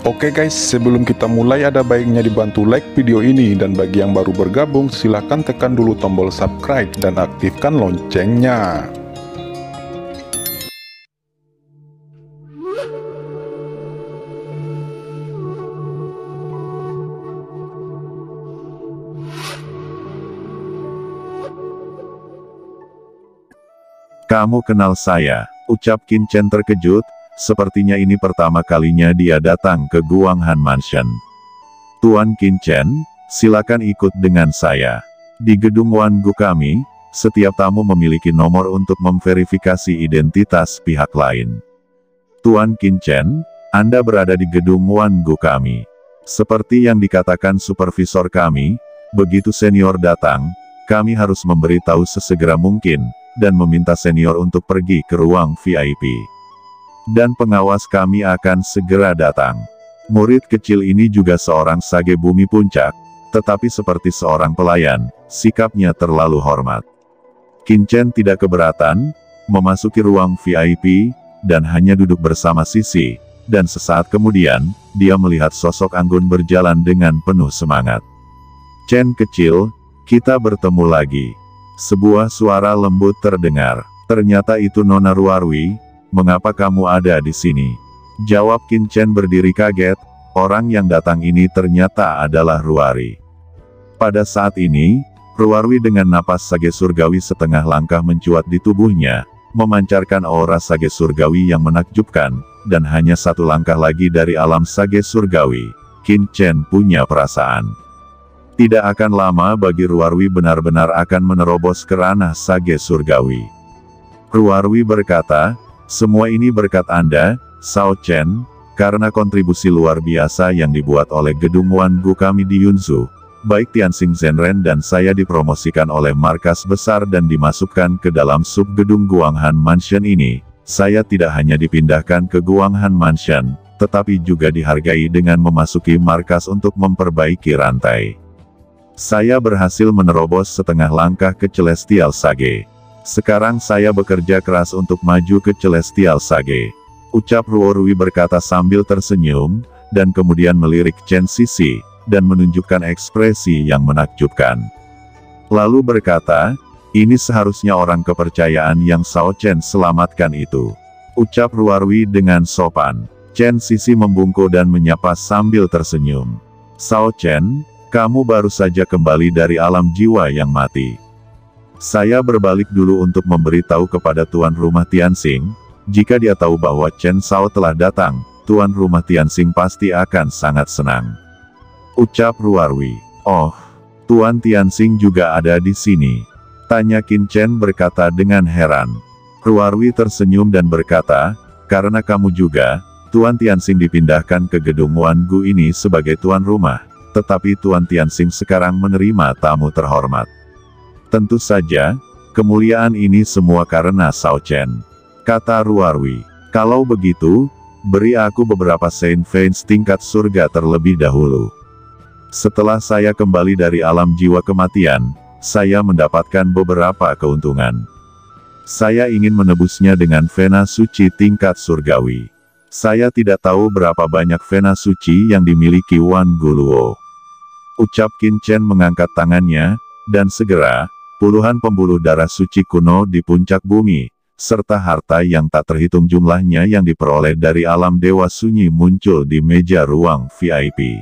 Oke guys, sebelum kita mulai ada baiknya dibantu like video ini, dan bagi yang baru bergabung silahkan tekan dulu tombol subscribe dan aktifkan loncengnya. Kamu kenal saya, ucap Qin Chen terkejut. Sepertinya ini pertama kalinya dia datang ke Guanghan Mansion. Tuan Qin Chen, silakan ikut dengan saya. Di gedung Wangu kami, setiap tamu memiliki nomor untuk memverifikasi identitas pihak lain. Tuan Qin Chen, Anda berada di gedung Wangu kami. Seperti yang dikatakan supervisor kami, begitu senior datang, kami harus memberitahu sesegera mungkin, dan meminta senior untuk pergi ke ruang VIP. Dan pengawas kami akan segera datang. Murid kecil ini juga seorang sage bumi puncak, tetapi seperti seorang pelayan, sikapnya terlalu hormat. Qin Chen tidak keberatan, memasuki ruang VIP, dan hanya duduk bersama Sisi, dan sesaat kemudian, dia melihat sosok anggun berjalan dengan penuh semangat. Chen kecil, kita bertemu lagi. Sebuah suara lembut terdengar. Ternyata itu Nona Ruarwi. Mengapa kamu ada di sini? Jawab Qin Chen berdiri kaget, orang yang datang ini ternyata adalah Ruari. Pada saat ini, Ruarwi dengan napas sage surgawi setengah langkah mencuat di tubuhnya, memancarkan aura sage surgawi yang menakjubkan, dan hanya satu langkah lagi dari alam sage surgawi, Qin Chen punya perasaan. Tidak akan lama bagi Ruarwi benar-benar akan menerobos ke ranah sage surgawi. Ruarwi berkata, semua ini berkat Anda, Sao Chen, karena kontribusi luar biasa yang dibuat oleh gedung Wangu kami di Yunzhou. Baik Tianxing Zhenren dan saya dipromosikan oleh markas besar dan dimasukkan ke dalam subgedung Guanghan Mansion ini. Saya tidak hanya dipindahkan ke Guanghan Mansion, tetapi juga dihargai dengan memasuki markas untuk memperbaiki rantai. Saya berhasil menerobos setengah langkah ke Celestial Sage. Sekarang saya bekerja keras untuk maju ke Celestial Sage. Ucap Ruorui berkata sambil tersenyum, dan kemudian melirik Chen Sisi, dan menunjukkan ekspresi yang menakjubkan. Lalu berkata, ini seharusnya orang kepercayaan yang Sao Chen selamatkan itu. Ucap Ruorui dengan sopan. Chen Sisi membungkuk dan menyapa sambil tersenyum. Sao Chen, kamu baru saja kembali dari alam jiwa yang mati. Saya berbalik dulu untuk memberitahu kepada tuan rumah Tianxing, jika dia tahu bahwa Chen Sao telah datang, tuan rumah Tianxing pasti akan sangat senang. Ucap Ruarwi. Oh, tuan Tianxing juga ada di sini. Tanya Qin Chen berkata dengan heran. Ruarwi tersenyum dan berkata, karena kamu juga, tuan Tianxing dipindahkan ke gedung Wangu ini sebagai tuan rumah, tetapi tuan Tianxing sekarang menerima tamu terhormat. Tentu saja, kemuliaan ini semua karena Sao Chen. Kata Ruarwi. Kalau begitu, beri aku beberapa Saint Fans tingkat surga terlebih dahulu. Setelah saya kembali dari alam jiwa kematian, saya mendapatkan beberapa keuntungan. Saya ingin menebusnya dengan Vena suci tingkat surgawi. Saya tidak tahu berapa banyak Vena suci yang dimiliki Wangu Luo. Ucap Qin Chen mengangkat tangannya, dan segera, puluhan pembuluh darah suci kuno di puncak bumi, serta harta yang tak terhitung jumlahnya yang diperoleh dari alam dewa sunyi muncul di meja ruang VIP.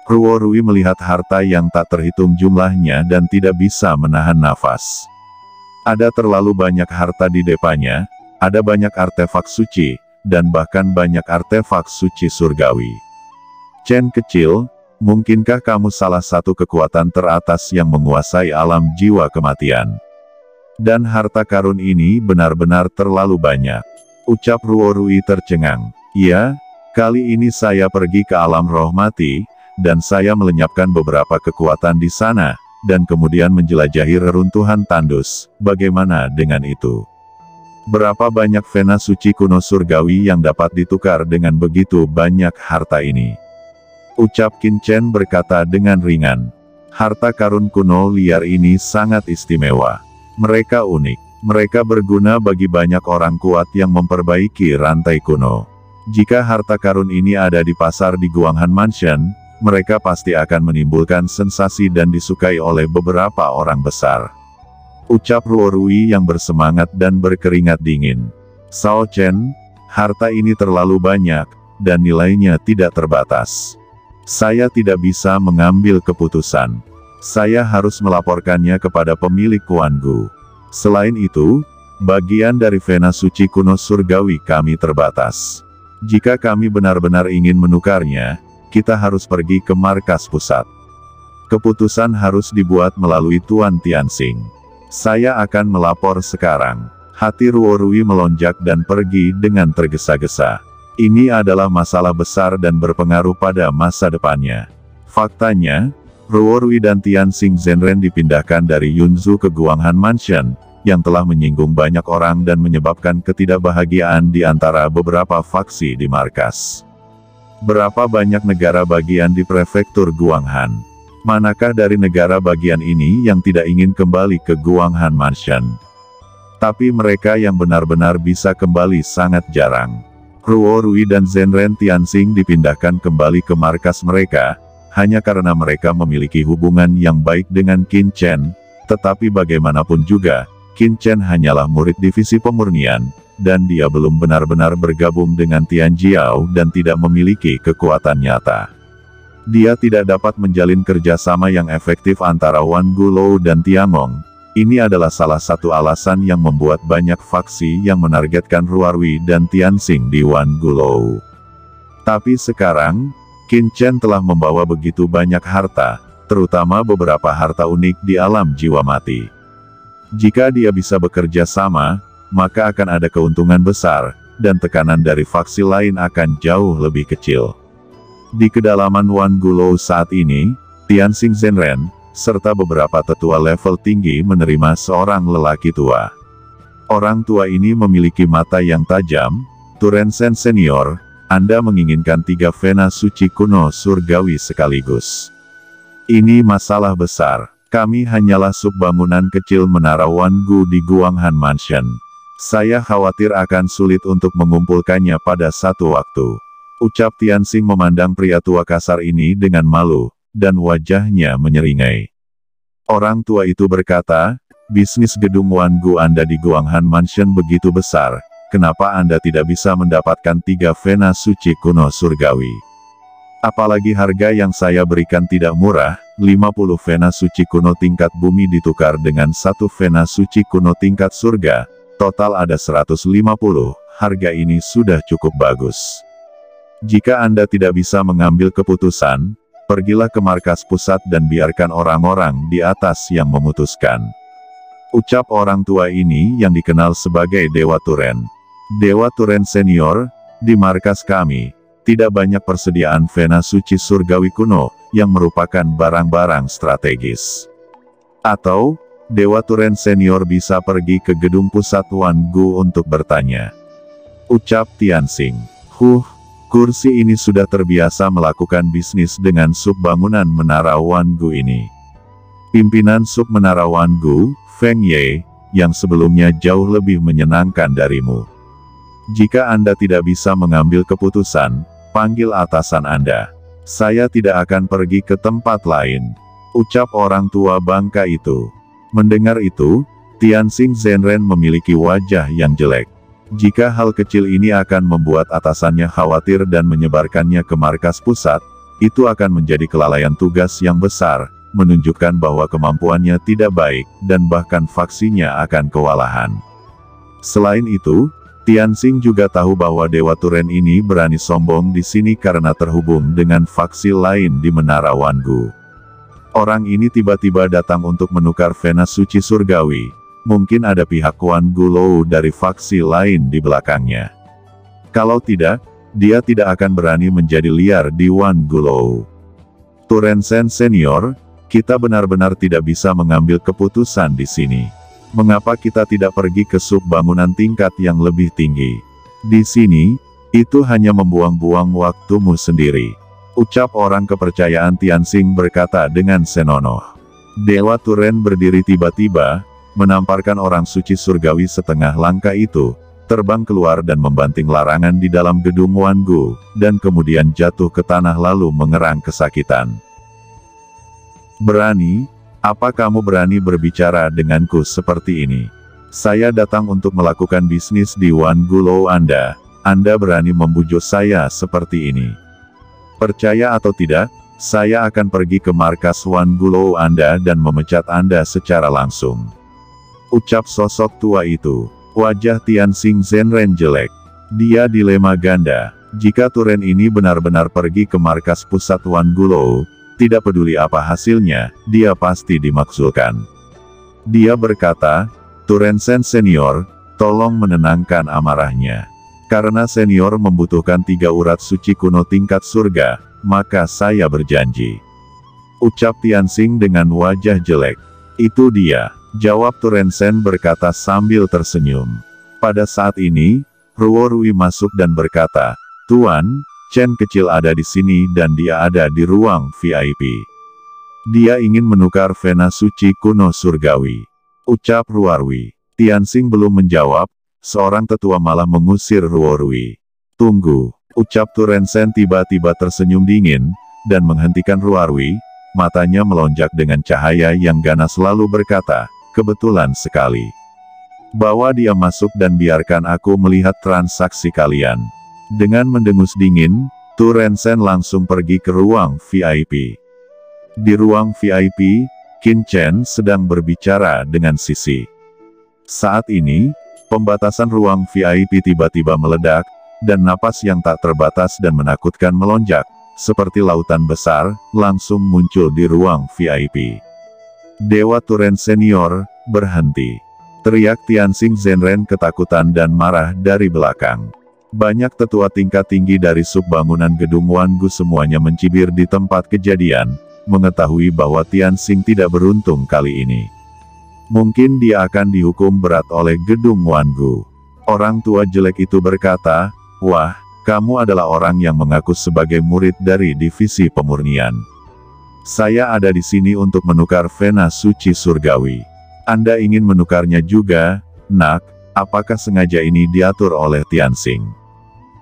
Ruorui melihat harta yang tak terhitung jumlahnya dan tidak bisa menahan nafas. Ada terlalu banyak harta di depannya, ada banyak artefak suci, dan bahkan banyak artefak suci surgawi. Chen kecil, mungkinkah kamu salah satu kekuatan teratas yang menguasai alam jiwa kematian? Dan harta karun ini benar-benar terlalu banyak. Ucap Ruorui tercengang. Ya, kali ini saya pergi ke alam roh mati, dan saya melenyapkan beberapa kekuatan di sana, dan kemudian menjelajahi reruntuhan tandus. Bagaimana dengan itu? Berapa banyak Vena suci kuno surgawi yang dapat ditukar dengan begitu banyak harta ini? Ucap Qin Chen berkata dengan ringan. Harta karun kuno liar ini sangat istimewa. Mereka unik. Mereka berguna bagi banyak orang kuat yang memperbaiki rantai kuno. Jika harta karun ini ada di pasar di Guanghan Mansion, mereka pasti akan menimbulkan sensasi dan disukai oleh beberapa orang besar. Ucap Ruo Rui yang bersemangat dan berkeringat dingin. Sao Chen, harta ini terlalu banyak, dan nilainya tidak terbatas. Saya tidak bisa mengambil keputusan. Saya harus melaporkannya kepada pemilik Kuan-gu. Selain itu, bagian dari Vena Suci kuno surgawi kami terbatas. Jika kami benar-benar ingin menukarnya, kita harus pergi ke markas pusat. Keputusan harus dibuat melalui Tuan Tianxing. Saya akan melapor sekarang. Hati Ruo Rui melonjak dan pergi dengan tergesa-gesa. Ini adalah masalah besar dan berpengaruh pada masa depannya. Faktanya, Ruo Rui dan Tianxing Zhenren dipindahkan dari Yunzu ke Guanghan Mansion, yang telah menyinggung banyak orang dan menyebabkan ketidakbahagiaan di antara beberapa faksi di markas. Berapa banyak negara bagian di prefektur Guanghan? Manakah dari negara bagian ini yang tidak ingin kembali ke Guanghan Mansion? Tapi mereka yang benar-benar bisa kembali sangat jarang. Ruo Rui dan Zhenren Tianxing dipindahkan kembali ke markas mereka, hanya karena mereka memiliki hubungan yang baik dengan Qin Chen, tetapi bagaimanapun juga, Qin Chen hanyalah murid divisi pemurnian, dan dia belum benar-benar bergabung dengan Tian Jiao dan tidak memiliki kekuatan nyata. Dia tidak dapat menjalin kerjasama yang efektif antara Wan Gulou dan Tiangong. Ini adalah salah satu alasan yang membuat banyak faksi yang menargetkan Ruo Rui dan Tianxing di Wan Gulou. Tapi sekarang, Qin Chen telah membawa begitu banyak harta, terutama beberapa harta unik di alam jiwa mati. Jika dia bisa bekerja sama, maka akan ada keuntungan besar, dan tekanan dari faksi lain akan jauh lebih kecil. Di kedalaman Wan Gulou saat ini, Tianxing Zhenren, serta beberapa tetua level tinggi menerima seorang lelaki tua. Orang tua ini memiliki mata yang tajam. Turen Sen Senior, Anda menginginkan 3 Vena Suci kuno surgawi sekaligus. Ini masalah besar. Kami hanyalah subbangunan kecil menara Wangu di Guanghan Mansion. Saya khawatir akan sulit untuk mengumpulkannya pada satu waktu. Ucap Tianxing memandang pria tua kasar ini dengan malu, dan wajahnya menyeringai. Orang tua itu berkata, bisnis gedung Wangu Anda di Guanghan Mansion begitu besar, kenapa Anda tidak bisa mendapatkan 3 Vena Suci kuno surgawi? Apalagi harga yang saya berikan tidak murah, 50 Vena Suci kuno tingkat bumi ditukar dengan 1 Vena Suci kuno tingkat surga, total ada 150, harga ini sudah cukup bagus. Jika Anda tidak bisa mengambil keputusan, pergilah ke markas pusat dan biarkan orang-orang di atas yang memutuskan. Ucap orang tua ini yang dikenal sebagai Dewa Turen. Dewa Turen Senior, di markas kami, tidak banyak persediaan Vena Suci surgawi kuno, yang merupakan barang-barang strategis. Atau, Dewa Turen Senior bisa pergi ke gedung pusat Wangu untuk bertanya. Ucap Tianxing. Kursi ini sudah terbiasa melakukan bisnis dengan subbangunan menara Wangu ini. Pimpinan sub menara Wangu, Feng Ye, yang sebelumnya jauh lebih menyenangkan darimu. Jika Anda tidak bisa mengambil keputusan, panggil atasan Anda. Saya tidak akan pergi ke tempat lain. Ucap orang tua bangka itu. Mendengar itu, Tianxing Zhenren memiliki wajah yang jelek. Jika hal kecil ini akan membuat atasannya khawatir dan menyebarkannya ke markas pusat, itu akan menjadi kelalaian tugas yang besar, menunjukkan bahwa kemampuannya tidak baik, dan bahkan faksinya akan kewalahan. Selain itu, Tianxing juga tahu bahwa Dewa Turen ini berani sombong di sini karena terhubung dengan faksi lain di Menara Wangu. Orang ini tiba-tiba datang untuk menukar Vena Suci surgawi. Mungkin ada pihak Wan Gulou dari faksi lain di belakangnya. Kalau tidak, dia tidak akan berani menjadi liar di Wan Gulou. Turen Sen Senior, kita benar-benar tidak bisa mengambil keputusan di sini. Mengapa kita tidak pergi ke subbangunan tingkat yang lebih tinggi? Di sini, itu hanya membuang-buang waktumu sendiri. Ucap orang kepercayaan Tianxing berkata dengan senonoh. Dewa Turen berdiri tiba-tiba, menamparkan orang suci surgawi setengah langkah itu, terbang keluar dan membanting larangan di dalam gedung Wangu, dan kemudian jatuh ke tanah lalu mengerang kesakitan. "Berani? Apa kamu berani berbicara denganku seperti ini? Saya datang untuk melakukan bisnis di Wangulo Anda. Anda berani membujuk saya seperti ini. Percaya atau tidak, saya akan pergi ke markas Wangulo Anda dan memecat Anda secara langsung." Ucap sosok tua itu. Wajah Tianxing Zhenren jelek. Dia dilema ganda. Jika Turen ini benar-benar pergi ke markas pusat Wangulo, tidak peduli apa hasilnya, dia pasti dimaksudkan. Dia berkata, "Turensen senior, tolong menenangkan amarahnya. Karena senior membutuhkan 3 urat suci kuno tingkat surga, maka saya berjanji." Ucap Tianxing dengan wajah jelek. "Itu dia," jawab Turensen berkata sambil tersenyum. Pada saat ini, Ruo Rui masuk dan berkata, "Tuan, Chen kecil ada di sini dan dia ada di ruang VIP. Dia ingin menukar vena suci kuno surgawi." Ucap Ruo Rui. Tianxing belum menjawab, seorang tetua malah mengusir Ruo Rui. "Tunggu," ucap Turensen tiba-tiba tersenyum dingin, dan menghentikan Ruo Rui. Matanya melonjak dengan cahaya yang ganas lalu berkata, "Kebetulan sekali. Bawa dia masuk dan biarkan aku melihat transaksi kalian." Dengan mendengus dingin, Turensen langsung pergi ke ruang VIP. Di ruang VIP, Qin Chen sedang berbicara dengan Sisi. Saat ini, pembatasan ruang VIP tiba-tiba meledak, dan napas yang tak terbatas dan menakutkan melonjak, seperti lautan besar, langsung muncul di ruang VIP. "Dewa Turen Senior, berhenti!" teriak Tianxing Zhenren ketakutan dan marah dari belakang. Banyak tetua tingkat tinggi dari subbangunan gedung Wangu semuanya mencibir di tempat kejadian, mengetahui bahwa Tianxing tidak beruntung kali ini. Mungkin dia akan dihukum berat oleh gedung Wangu. Orang tua jelek itu berkata, "Wah, kamu adalah orang yang mengaku sebagai murid dari divisi pemurnian. Saya ada di sini untuk menukar vena suci surgawi. Anda ingin menukarnya juga, nak? Apakah sengaja ini diatur oleh Tianxing?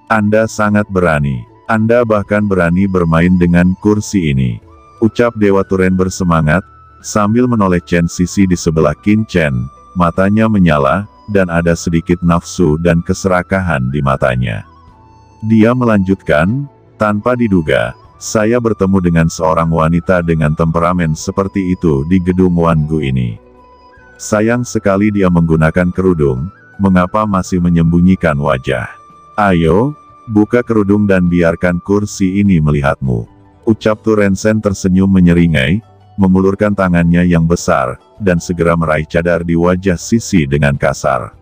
Anda sangat berani. Anda bahkan berani bermain dengan kursi ini." Ucap Dewa Turen bersemangat, sambil menoleh Chen Sisi di sebelah Qin Chen. Matanya menyala, dan ada sedikit nafsu dan keserakahan di matanya. Dia melanjutkan, "Tanpa diduga, saya bertemu dengan seorang wanita dengan temperamen seperti itu di gedung Wangu ini. Sayang sekali dia menggunakan kerudung, mengapa masih menyembunyikan wajah? Ayo, buka kerudung dan biarkan kursi ini melihatmu." Ucap Turensen tersenyum menyeringai, mengulurkan tangannya yang besar, dan segera meraih cadar di wajah Sisi dengan kasar.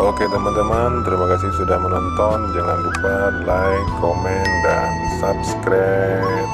Oke teman-teman, terima kasih sudah menonton. Jangan lupa like, komen, dan subscribe.